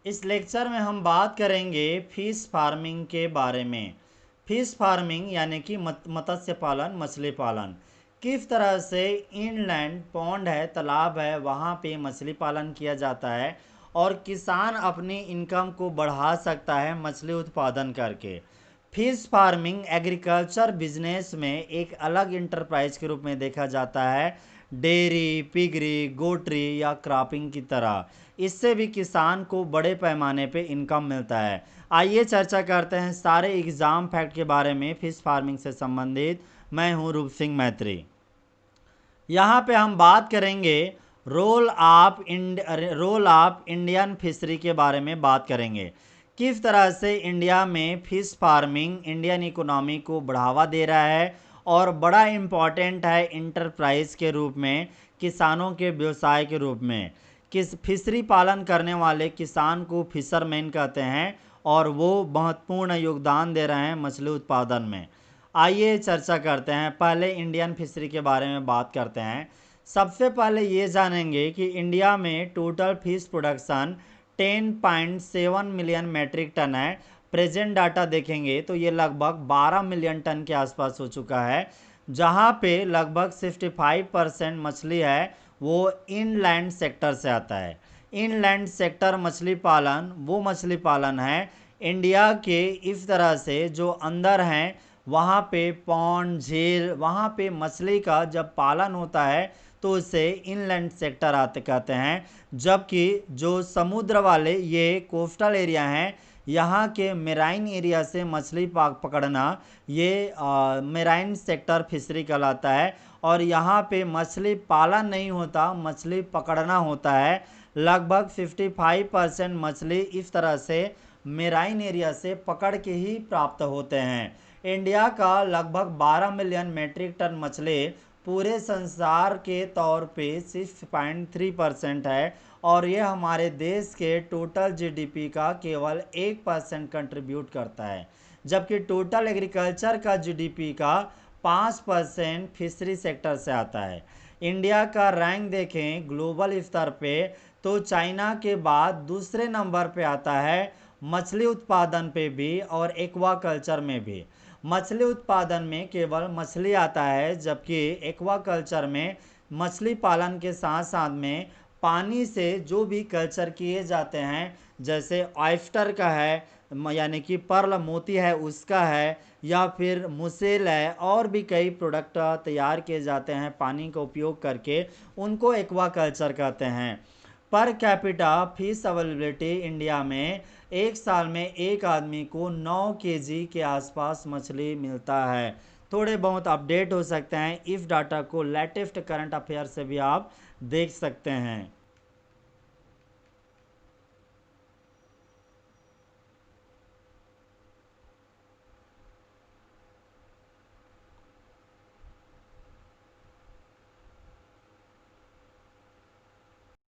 इस लेक्चर में हम बात करेंगे फिश फार्मिंग के बारे में। फिश फार्मिंग यानी कि मत्स्य पालन, मछली पालन। किस तरह से इनलैंड पॉन्ड है, तालाब है, वहाँ पे मछली पालन किया जाता है और किसान अपनी इनकम को बढ़ा सकता है मछली उत्पादन करके। फिश फार्मिंग एग्रीकल्चर बिजनेस में एक अलग इंटरप्राइज के रूप में देखा जाता है, डेयरी, पिगरी, गोट्री या क्रॉपिंग की तरह। इससे भी किसान को बड़े पैमाने पे इनकम मिलता है। आइए चर्चा करते हैं सारे एग्जाम फैक्ट के बारे में फिश फार्मिंग से संबंधित। मैं हूं रूप सिंह मैत्री। यहाँ पे हम बात करेंगे रोल ऑफ इंडियन फिशरी के बारे में बात करेंगे। किस तरह से इंडिया में फिश फार्मिंग इंडियन इकोनॉमी को बढ़ावा दे रहा है और बड़ा इम्पॉर्टेंट है इंटरप्राइज के रूप में, किसानों के व्यवसाय के रूप में। किस फिशरी पालन करने वाले किसान को फिशरमैन कहते हैं और वो महत्वपूर्ण योगदान दे रहे हैं मछली उत्पादन में। आइए चर्चा करते हैं। पहले इंडियन फिशरी के बारे में बात करते हैं। सबसे पहले ये जानेंगे कि इंडिया में total fish production 10.7 million metric ton है। प्रेजेंट डाटा देखेंगे तो ये लगभग 12 मिलियन टन के आसपास हो चुका है, जहाँ पे लगभग 65% मछली है वो इनलैंड सेक्टर से आता है। इनलैंड सेक्टर मछली पालन वो मछली पालन है इंडिया के इस तरह से जो अंदर हैं, वहाँ पे पॉन्ड, झील, वहाँ पे मछली का जब पालन होता है तो उसे इनलैंड सेक्टर आते कहते हैं। जबकि जो समुद्र वाले ये कोस्टल एरिया हैं, यहाँ के मेराइन एरिया से मछली पकड़ना ये मेराइन सेक्टर फिशरी कहलाता है। और यहाँ पे मछली पालन नहीं होता, मछली पकड़ना होता है। लगभग 55% मछली इस तरह से मेराइन एरिया से पकड़ के ही प्राप्त होते हैं। इंडिया का लगभग 12 मिलियन मैट्रिक टन मछली पूरे संसार के तौर पे 6.3% है और ये हमारे देश के टोटल जीडीपी का केवल 1% कंट्रीब्यूट करता है। जबकि टोटल एग्रीकल्चर का जीडीपी का 5% फिशरी सेक्टर से आता है। इंडिया का रैंक देखें ग्लोबल स्तर पे तो चाइना के बाद दूसरे नंबर पे आता है मछली उत्पादन पे भी और एक्वाकल्चर में भी। मछली उत्पादन में केवल मछली आता है, जबकि एक्वाकल्चर में मछली पालन के साथ साथ में पानी से जो भी कल्चर किए जाते हैं, जैसे ऑयस्टर का है यानी कि पर्ल मोती है उसका है, या फिर मुसेल है, और भी कई प्रोडक्ट तैयार किए जाते हैं पानी का उपयोग करके, उनको एक्वाकल्चर कहते हैं। Per capita fish availability India में एक साल में एक आदमी को 9 केजी के आसपास मछली मिलता है। थोड़े बहुत अपडेट हो सकते हैं। इस डाटा को लेटेस्ट करंट अफेयर से भी आप देख सकते हैं।